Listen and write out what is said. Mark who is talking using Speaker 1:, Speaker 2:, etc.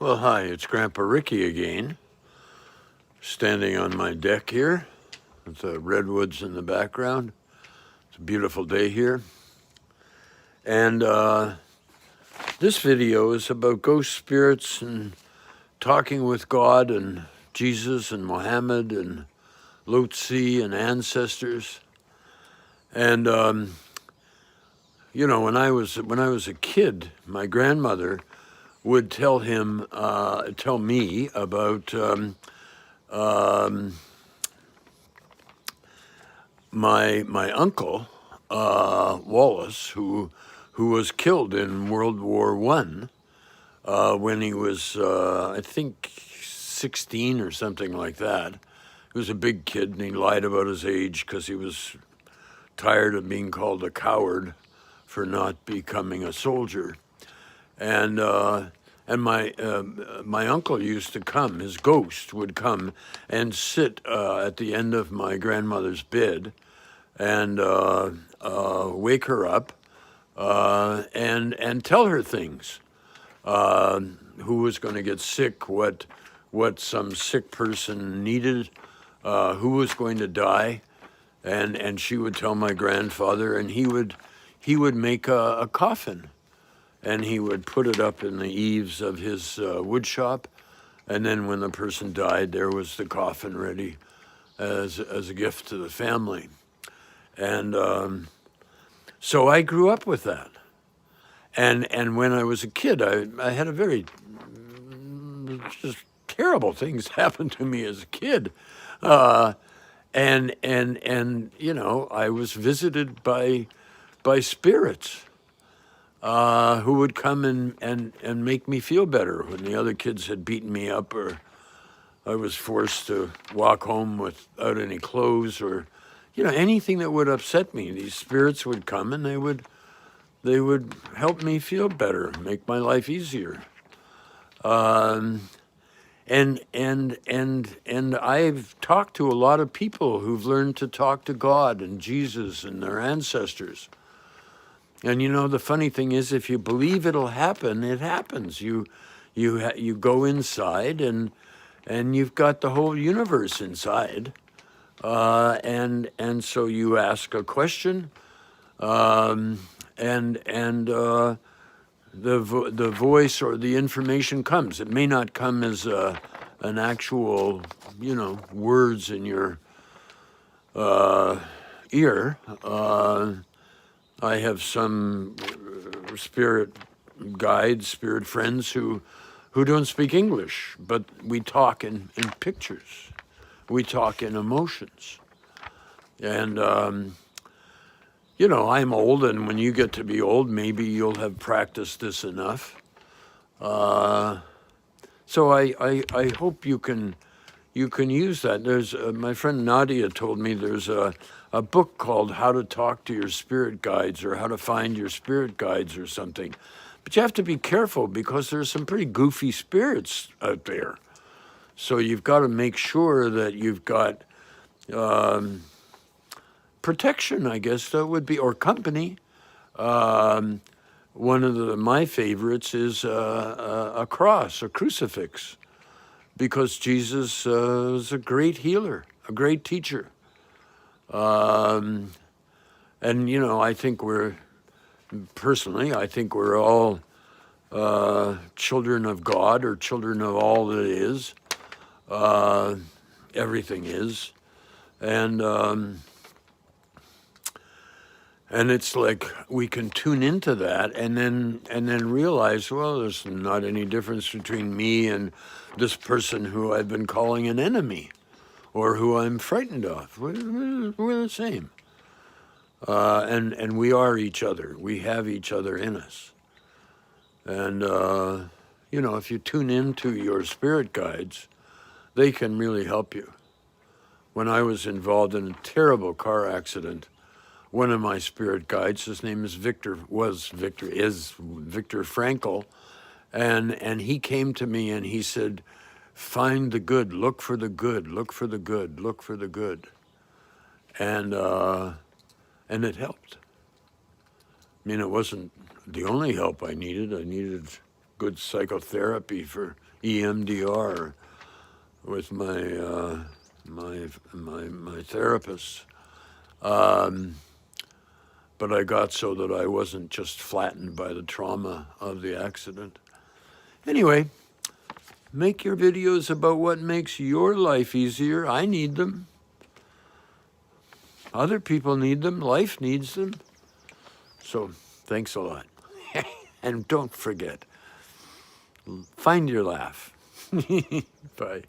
Speaker 1: Well, hi, it's Grandpa Ricky again, standing on my deck here with the redwoods in the background. It's a beautiful day here. And this video is about ghost spirits and talking with God and Jesus and Muhammad and Lutzi and ancestors. And when I was a kid, my grandmother would tell me about my uncle Wallace, who was killed in World War I when he was I think 16 or something like that. He was a big kid, and he lied about his age because he was tired of being called a coward for not becoming a soldier. And my uncle used to come. His ghost would come and sit at the end of my grandmother's bed and wake her up and tell her things. Who was going to get sick, what some sick person needed, who was going to die, and she would tell my grandfather, and he would make a coffin, and he would put it up in the eaves of his wood shop, and then when the person died, there was the coffin ready as a gift to the family. And so I grew up with that. And when I was a kid, I had a very just terrible things happen to me as a kid. And I was visited by spirits who would come and make me feel better when the other kids had beaten me up, or I was forced to walk home without any clothes, or anything that would upset me. These spirits would come and they would help me feel better, make my life easier. And I've talked to a lot of people who've learned to talk to God and Jesus and their ancestors. And the funny thing is, if you believe it'll happen, it happens. You go inside and you've got the whole universe inside. And so you ask a question, and the voice or the information comes. It may not come as an actual, words in your ear. I have some spirit guides, spirit friends who don't speak English, but we talk in pictures. We talk in emotions. And, I'm old, and when you get to be old, maybe you'll have practiced this enough. So I hope you can use that. There's my friend Nadia told me there's a book called How to Talk to Your Spirit Guides, or How to Find Your Spirit Guides, or something. But you have to be careful because there's some pretty goofy spirits out there. So you've got to make sure that you've got protection, I guess that would be, or company. One of my favorites is a cross, a crucifix, because Jesus is a great healer, a great teacher. And I think we're all children of God, or children of all that is. Everything is, and it's like we can tune into that and then realize, well, there's not any difference between me and this person who I've been calling an enemy, or who I'm frightened of. We're the same, and we are each other. We have each other in us, and if you tune into your spirit guides, they can really help you. When I was involved in a terrible car accident, one of my spirit guides, his name is Victor Frankl, and he came to me and he said, find the good, look for the good, look for the good, look for the good. And it helped. It wasn't the only help I needed. I needed good psychotherapy for EMDR with my my therapist. But I got so that I wasn't just flattened by the trauma of the accident. Anyway, make your videos about what makes your life easier. I need them. Other people need them. Life needs them. So thanks a lot. And don't forget, find your laugh. Bye.